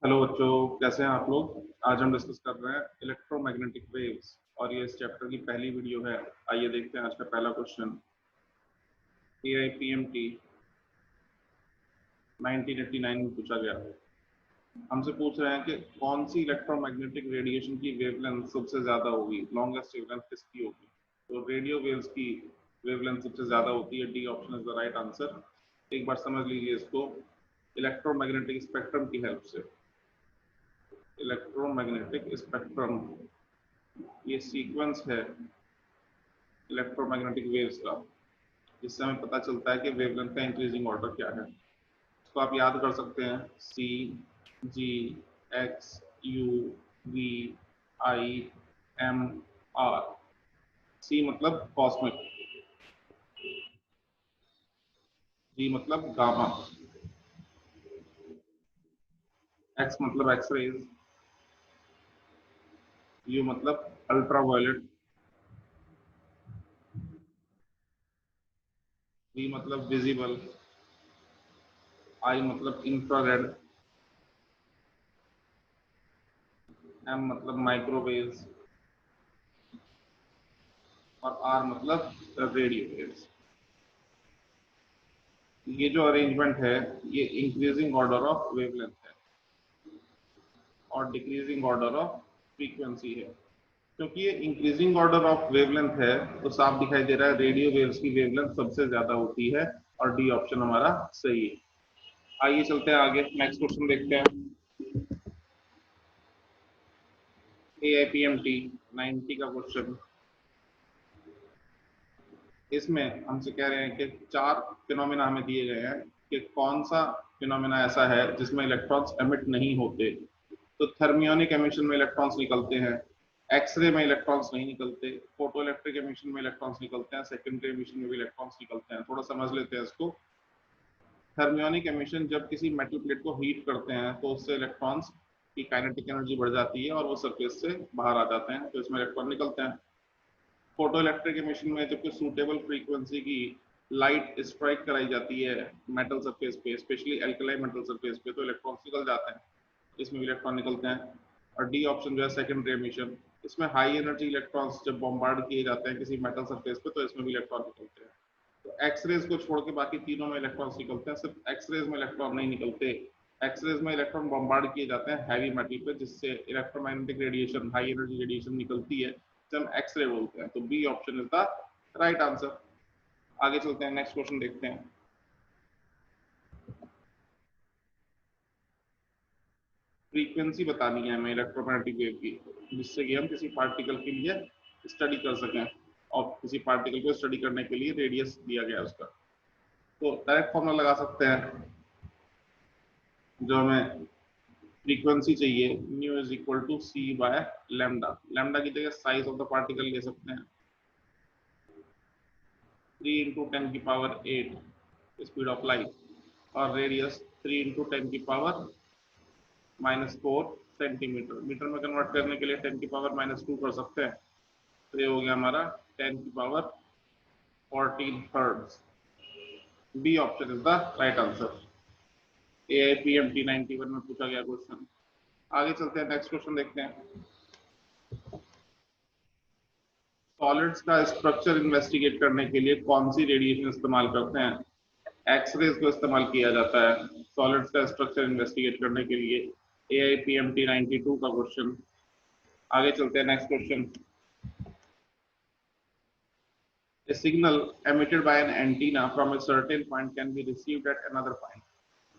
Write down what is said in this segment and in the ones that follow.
Hello बच्चों, कैसे हैं आप लोग। आज हम डिस्कस कर रहे हैं इलेक्ट्रोमैग्नेटिक वेव्स और ये इस चैप्टर की पहली वीडियो है। आइए देखते हैं आज का पहला क्वेश्चन। AIPMT 1989 में पूछा गया। हमसे पूछ रहे हैं कि कौन सी इलेक्ट्रोमैग्नेटिक रेडिएशन की वेवलेंथ सबसे ज्यादा होगी, लॉन्गेस्ट वेवलेंथ किसकी होगी। तो रेडियो वेव्स की वेवलेंथ सबसे ज्यादा होती है। D option is the right answer. एक बार समझ लीजिए इसको इलेक्ट्रोमैग्नेटिक स्पेक्ट्रम की हेल्प से। इलेक्ट्रोमैग्नेटिक स्पेक्ट्रम ये सीक्वेंस है इलेक्ट्रोमैग्नेटिक वेव्स का, जिससे हमें पता चलता है कि वेवलेंथ का इंक्रीजिंग ऑर्डर क्या है। इसको आप याद कर सकते हैं C, G, X, U, V, I, M, R. C मतलब कॉस्मिक, जी मतलब गामा, एक्स मतलब एक्सरेज, यू मतलब अल्ट्रावायलेट, वी मतलब विजिबल, आई मतलब इंफ्रारेड, एम मतलब माइक्रोवेव्स और आर मतलब रेडियो वेव्स। ये जो अरेंजमेंट है ये इंक्रीजिंग ऑर्डर ऑफ वेवलेंथ है और डिक्रीजिंग ऑर्डर ऑफ फ्रीक्वेंसी है। क्योंकि ये इंक्रीजिंग ऑर्डर ऑफ वेवलेंथ है तो साफ दिखाई दे रहा है रेडियो वेव्स की वेवलेंथ सबसे ज्यादा होती है और डी ऑप्शन हमारा सही है। आइए चलते हैं आगे, नेक्स्ट क्वेश्चन देखते हैं। AIPMT 90 का क्वेश्चन। इसमें हमसे कह रहे हैं कि चार फिनोमेना हमें दिए गए हैं कि कौन सा फिनोमेना ऐसा है जिसमें इलेक्ट्रॉन्स एमिट नहीं होते। तो थर्मियोनिक एमिशन में इलेक्ट्रॉन्स निकलते हैं, एक्सरे में इलेक्ट्रॉन्स नहीं निकलते, फोटो इलेक्ट्रिक एमिशन में इलेक्ट्रॉन्स निकलते हैं, सेकेंडरी एमिशन में भी इलेक्ट्रॉन्स निकलते हैं। थोड़ा समझ लेते हैं इसको। थर्मियोनिक एमिशन जब किसी मेटल प्लेट को हीट करते हैं तो उससे इलेक्ट्रॉन्स की काइनेटिक एनर्जी बढ़ जाती है और वो सरफेस से बाहर आ जाते हैं, तो इसमें इलेक्ट्रॉन निकलते हैं। फोटो इलेक्ट्रिक एमिशन में जब सूटेबल फ्रीक्वेंसी की लाइट स्ट्राइक कराई जाती है मेटल सरफेस पे, स्पेशली एल्कलाइन मेटल सरफेस पे, तो इलेक्ट्रॉन्स निकल जाते हैं, इसमें भी इलेक्ट्रॉन निकलते हैं। और डी ऑप्शन जो है सेकेंडरी एमिशन, इसमें हाई एनर्जी इलेक्ट्रॉन्स जब बॉम्बार्ड किए जाते हैं किसी मेटल सरफेस पे तो इसमें भी इलेक्ट्रॉन निकलते हैं। तो एक्सरेज को छोड़ के बाकी तीनों में इलेक्ट्रॉन्स निकलते हैं, सिर्फ एक्सरेज में इलेक्ट्रॉन नहीं निकलते। एक्सरेज में इलेक्ट्रॉन बॉम्बार्ड किए जाते हैं हैवी मेटल पे, जिससे electromagnetic radiation, high energy radiation निकलती है, जिसे हम एक्सरे बोलते हैं। तो B option is the right answer. आगे चलते हैं, नेक्स्ट क्वेश्चन देखते हैं। फ्रीक्वेंसी बतानी है हमें इलेक्ट्रोमैग्नेटिक वेव की, जिससे कि हम किसी पार्टिकल के लिए स्टडी कर सकें, और किसी पार्टिकल को स्टडी करने के लिए रेडियस दिया गया उसका। तो डायरेक्ट फॉर्मूला लगा सकते हैं। जो हमें फ्रीक्वेंसी चाहिए nu is equal to C by lambda. Lambda की जगह साइज ऑफ द पार्टिकल ले सकते हैं, 3 इंटू 10 की पावर 8 स्पीड ऑफ लाइट, और रेडियस 3 इंटू 10 की पावर -4 सेंटीमीटर। मीटर में कन्वर्ट करने के लिए 10 की पावर -2 कर सकते हैं, तो ये हो गया हमारा 10 की power 14 hertz. B option is the right answer. AIPMT 91 में पूछा गया क्वेश्चन। आगे चलते हैं, नेक्स्ट क्वेश्चन देखते हैं। सॉलिड्स का स्ट्रक्चर इन्वेस्टिगेट करने के लिए कौन सी रेडिएशन इस्तेमाल करते हैं। एक्सरेज को इस्तेमाल किया जाता है सॉलिड्स का स्ट्रक्चर इन्वेस्टिगेट करने के लिए। AIPMT 92 का क्वेश्चन। आगे चलते हैं, next question. A signal emitted by an antenna from a certain point can be received at another point।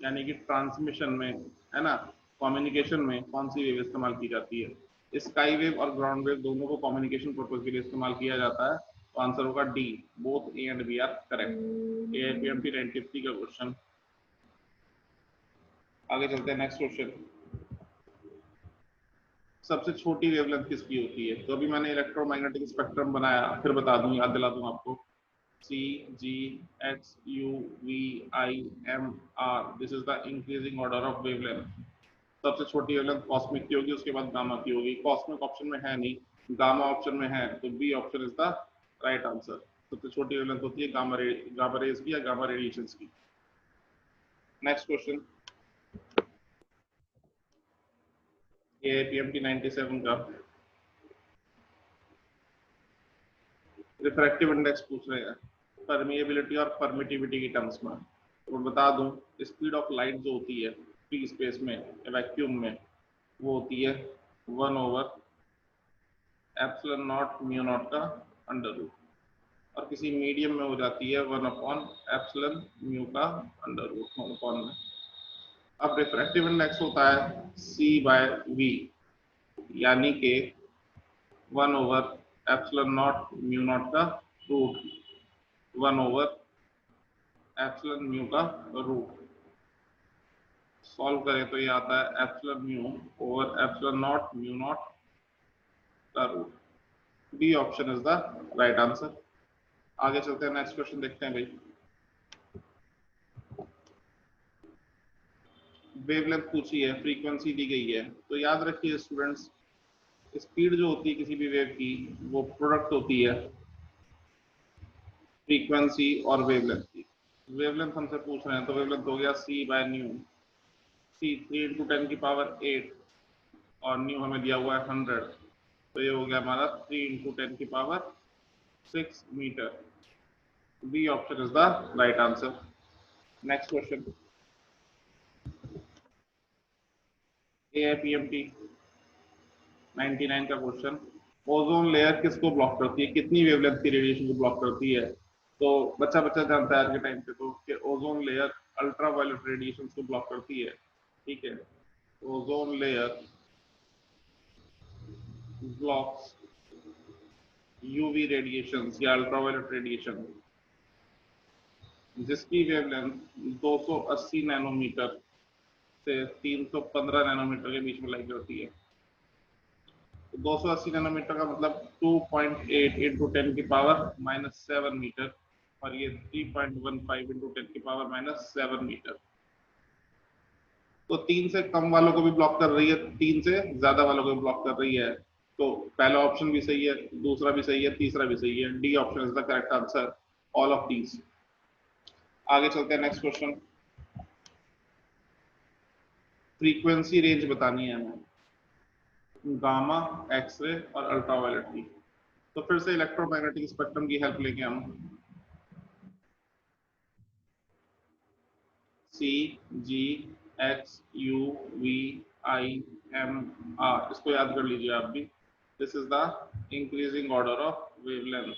यानी कि ट्रांसमिशन में, है ना, कम्युनिकेशन में कौन सी वेव इस्तेमाल की जाती है। स्काई वेव और ग्राउंड वेव दोनों को कम्युनिकेशन पर्पज के लिए इस्तेमाल किया जाता है, तो आंसर होगा D, both A and B are correct. AIPMT 93 का क्वेश्चन। आगे चलते हैं, नेक्स्ट क्वेश्चन। सबसे छोटी वेवलेंथ किसकी होती है। तो अभी मैंने इलेक्ट्रोमैग्नेटिक स्पेक्ट्रम बनाया, फिर बता दूं, याद दिला दूं आपको। C, G, X, U, V, I, M, R, this is the increasing order of wavelength. सबसे छोटी वेवलेंथ कॉस्मिक की होगी, उसके बाद गामा की होगी। कॉस्मिक ऑप्शन में है नहीं, गामा ऑप्शन में है, तो B option is the right answer. सबसे छोटी वेवलेंथ होती है गामा रेज की या गामा रेडिएशंस की। Next question. AIPMT 97 का रिफ्रैक्टिव इंडेक्स पूछ रहे हैं परमिएबिलिटी और परमिटिविटी की टर्म्स में। तो बता दूं, स्पीड ऑफ लाइट जो होती है फ्री स्पेस में वैक्यूम में, वो होती है 1/एप्सिलॉन नॉट म्यू नॉट का अंडर रूट, और किसी मीडियम में हो जाती है 1/एप्सिलॉन म्यू का अंडर रूट अपॉन में। अब रिफ्रैक्टिव इंडेक्स होता है C/V, यानी कि 1/एप्सिलॉन नॉट म्यू नॉट का रूट 1/एप्सिलॉन म्यू का रूट। सॉल्व करें तो ये आता है epsilon mu over epsilon naught mu naught का root. D option is the right answer. आगे चलते हैं, नेक्स्ट क्वेश्चन देखते हैं भाई। वेवलेंथ पूछी है, फ्रीक्वेंसी दी गई है, तो याद रखिए स्टूडेंट्स, स्पीड जो होती है किसी भी वेव की वो प्रोडक्ट होती है फ्रीक्वेंसी और वेवलेंथ की। वेवलेंथ हमसे पूछ रहे हैं तो वेवलेंथ हो गया C/न्यू, C 3 × 10⁸ और न्यू हमें दिया हुआ है 100, तो ये हो गया हमारा 3 × 10⁶ metre. B option is the right answer. Next question, AIPMT 99 का क्वेश्चन, ओजोन लेयर किसको ब्लॉक करती है, कितनी वेवलेंथ की रेडिएशन को ब्लॉक करती है? तो बच्चा जानता है आज के टाइम पे तो कि ओजोन लेयर अल्ट्रावायलेट रेडिएशन को ब्लॉक करती है। ठीक है, ozone layer blocks UV radiation या अल्ट्रावायलेट रेडिएशन जिसकी वेवलेंथ 280 नैनोमीटर से 315 नैनोमीटर के बीच में लाई जाती है। 280 नैनोमीटर का मतलब 2.8 × 10⁻⁻7 मीटर, और ये 3.15 × 10⁻⁻7 मीटर। तो 3 से कम वालों को भी ब्लॉक कर रही है, 3 से ज्यादा वालों को भी ब्लॉक कर रही है। तो पहला ऑप्शन भी सही है, दूसरा भी सही है, तीसरा भी सही है। D option is the correct answer, all of these. आगे चलते हैं, नेक्स्ट क्वेश्चन। फ्रीक्वेंसी रेंज बतानी है हमें गामा, एक्सरे और अल्ट्रावायलेट की। तो फिर से इलेक्ट्रोमैग्नेटिक स्पेक्ट्रम की हेल्प लेके हम C, G, X, U, V, I, M, R, इसको याद कर लीजिए आप भी। This is the increasing order of wavelength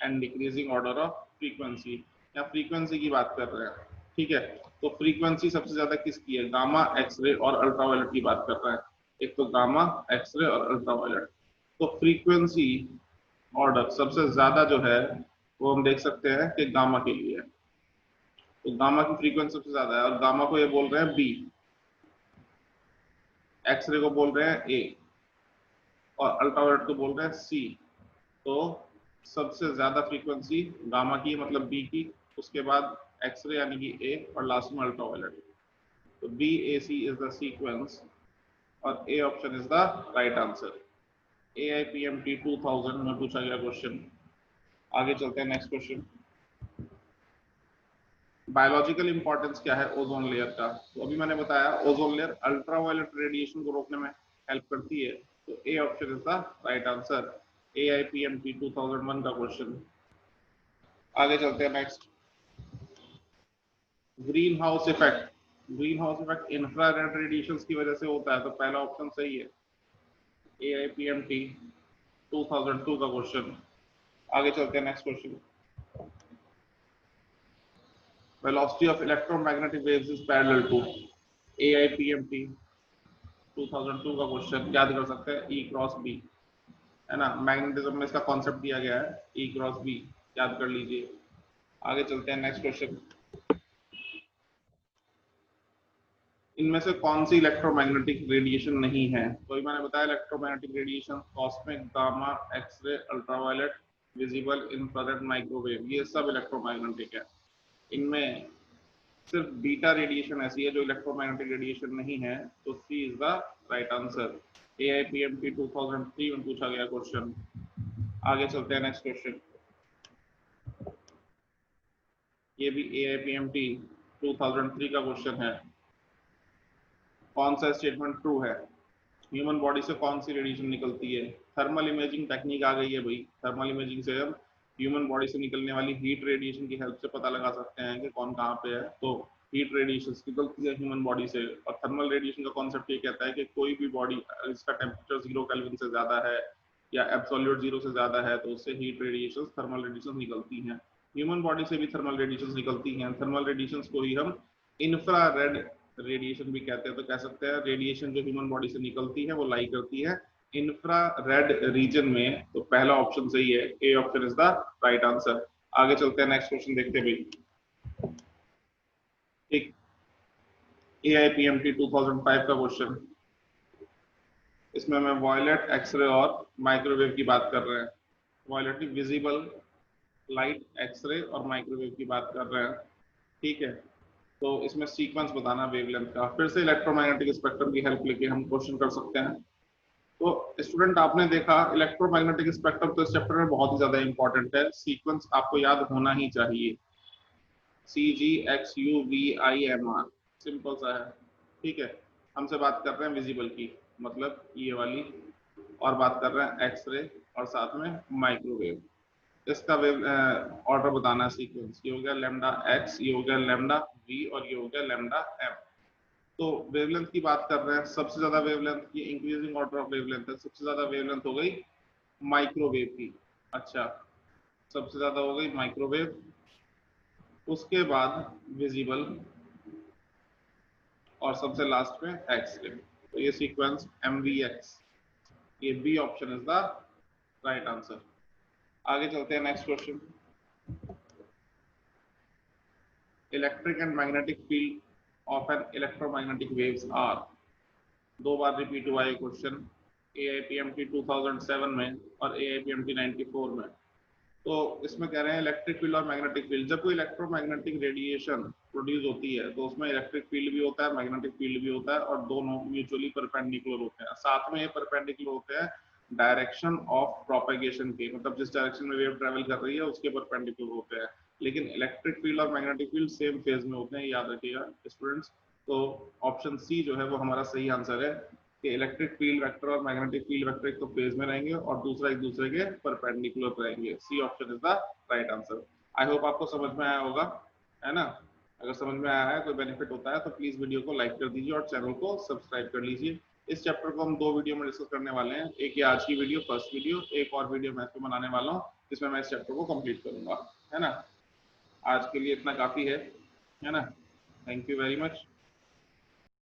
and decreasing order of frequency. या फ्रीक्वेंसी की बात कर रहे हैं, ठीक है। तो फ्रीक्वेंसी सबसे ज्यादा किसकी है, गामा, एक्सरे और अल्ट्रावायलेट की बात कर रहे हैं। एक तो गामा, एक्सरे और अल्ट्रावायलेट। तो फ्रीक्वेंसी ऑर्डर सबसे ज्यादा जो है वो हम देख सकते हैं कि गामा के लिए है। तो गामा की फ्रीक्वेंसी सबसे ज्यादा है, और गामा को ये बोल रहे हैं बी, एक्सरे को बोल रहे हैं ए, और अल्ट्रावायलेट को बोल रहे हैं सी। तो सबसे ज्यादा फ्रीक्वेंसी गामा की, मतलब बी की, उसके बाद एक्सरे यानी कि ए, और लास्ट में अल्ट्रावायलेट। तो B A C is the sequence, और A option is the right answer. AIPMT 2000 में पूछा गया क्वेश्चन। आगे चलते हैं, नेक्स्ट क्वेश्चन। बायोलॉजिकल इंपॉर्टेंस क्या है ओजोन लेयर का? तो अभी मैंने बताया ओजोन लेयर अल्ट्रावायलेट रेडिएशन को रोकने में हेल्प करती है। तो ए option is the right answer, AIPMT 2001 का क्वेश्चन। आगे चलते हैं, next. Green house effect, green house effect infrared radiations की वजह से होता है, तो पहला ऑप्शन सही है, AIPMT 2002 का क्वेश्चन। आगे चलते हैं, next question. velocity of electromagnetic waves is parallel to AIPMT 2002 का क्वेश्चन याद कर सकते हैं, E क्रॉस B, है ना। मैग्नेटिज्म में इसका कॉन्सेप्ट दिया गया है, E क्रॉस B, याद कर लीजिए। आगे चलते हैं, नेक्स्ट क्वेश्चन। इनमें से कौन सी इलेक्ट्रोमैग्नेटिक रेडिएशन नहीं है? तो मैंने बताया electromagnetic radiation cosmic, gamma, X ray, ultraviolet, visible, infrared, microwave, ये सब इलेक्ट्रोमैग्नेटिक है। इनमें सिर्फ बीटा रेडिएशन ऐसी है जो इलेक्ट्रोमैग्नेटिक रेडिएशन नहीं है, तो C is the right answer. AIPMT 2003 में पूछा गया क्वेश्चन। आगे चलते हैं, नेक्स्ट क्वेश्चन। ये भी AIPMT 2003 का क्वेश्चन है। कौन सा स्टेटमेंट ट्रू है? ह्यूमन बॉडी से कौन सी रेडिएशन निकलती है? थर्मल इमेजिंग टेक्निक आ गई है भाई। थर्मल इमेजिंग से हम ह्यूमन बॉडी से निकलने वाली हीट रेडिएशन की हेल्प से पता लगा सकते हैं कि कौन कहाँ पे है। तो हीट रेडिएशन निकलती है ह्यूमन बॉडी से। और थर्मल रेडिएशन का कॉन्सेप्ट ये कहता है कि कोई भी बॉडी इसका टेम्परेचर 0 केल्विन से ज्यादा है या एब्सोल्यूट 0 से ज्यादा है तो उससे हीट रेडिएशन, थर्मल रेडिएशन निकलती हैं। ह्यूमन बॉडी से भी थर्मल रेडिएशन निकलती हैं। थर्मल रेडिएशन को ही हम इंफ्रारेड रेडिएशन भी कहते हैं। तो कह सकते हैं रेडिएशन जो ह्यूमन बॉडी से निकलती है वो लाई करती है इंफ्रारेड रीजन में। तो पहला ऑप्शन सही है, ए option is the right answer. आगे चलते हैं, नेक्स्ट क्वेश्चन देखते हैं भाई। एक AIPMT 2005 का क्वेश्चन, इसमें मैं वॉयलेट, एक्सरे और माइक्रोवेव की बात कर रहे हैं। वॉयलेट की विजिबल लाइट, एक्सरे और माइक्रोवेव की बात कर रहे हैं, ठीक है। तो इसमें सीक्वेंस बताना वेवलेंथ का। फिर से इलेक्ट्रोमैग्नेटिक स्पेक्ट्रम की हेल्प लेके हम क्वेश्चन कर सकते हैं। तो स्टूडेंट आपने देखा इलेक्ट्रोमैग्नेटिक स्पेक्ट्रम तो इस चैप्टर में बहुत ही ज्यादा इंपॉर्टेंट है। सीक्वेंस आपको याद होना ही चाहिए, CGXUVIMR, सिंपल सा है, ठीक है। हमसे बात कर रहे हैं विजिबल की, मतलब ये वाली, और बात कर रहे हैं एक्सरे और साथ में माइक्रोवेव। इसका वेव ऑर्डर बताना है, सीक्वेंस। ये हो गया लैम्डा एक्स, ये हो गया लैम्डा वी और ये हो गया लैम्डा एम। तो वेवलेंथ की बात कर रहे हैं, सबसे ज्यादा वेवलेंथ की इंक्रीजिंग ऑर्डर ऑफ वेवलेंथ है, सबसे ज्यादा वेवलेंथ हो गई माइक्रोवेव की। अच्छा, सबसे ज्यादा हो गई माइक्रोवेव, उसके बाद विजिबल और सबसे लास्ट में एक्सरे। तो ये सीक्वेंस MVX, ये B option is the right answer. आगे चलते हैं, next question. Electric and magnetic field of an electromagnetic waves are. दो बार रिपीट हुआ ये क्वेश्चन, AIPMT 2007 में और AIPMT 94 में। तो इसमें कह रहे हैं इलेक्ट्रिक फील्ड और मैग्नेटिक फील्ड, जब कोई इलेक्ट्रोमैग्नेटिक रेडिएशन प्रोड्यूस होती है तो उसमें इलेक्ट्रिक फील्ड भी होता है, मैग्नेटिक फील्ड भी होता है, और दोनों म्यूचुअली परपेंडिकुलर होते हैं। साथ में ये परपेंडिकुलर होते हैं डायरेक्शन ऑफ प्रोपेगेशन के, मतलब जिस डायरेक्शन में वेव ट्रेवल कर रही है उसके परपेंडिकुलर होते हैं। लेकिन इलेक्ट्रिक फील्ड और मैग्नेटिक फील्ड सेम फेज में होते हैं, याद रखिएगा स्टूडेंट्स। तो ऑप्शन सी जो है वो हमारा सही आंसर है कि इलेक्ट्रिक फील्ड वेक्टर और मैग्नेटिक फील्ड वेक्टर एक तो फेज में रहेंगे और दूसरा एक दूसरे के परपेंडिकुलर रहेंगे। C option is the right answer. I hope आपको समझ में आया होगा, है ना। अगर समझ में आया है, कोई बेनिफिट होता है तो प्लीज वीडियो को लाइक कर दीजिए और चैनल को सब्सक्राइब कर लीजिए। इस चैप्टर को हम दो वीडियो में डिस्कस करने वाले हैं, एक ये आज की वीडियो फर्स्ट वीडियो, एक और वीडियो मैं इसको बनाने वाला हूँ जिसमें मैं इस चैप्टर को कंप्लीट करूंगा, है ना। आज के लिए इतना काफी है ना। Thank you very much.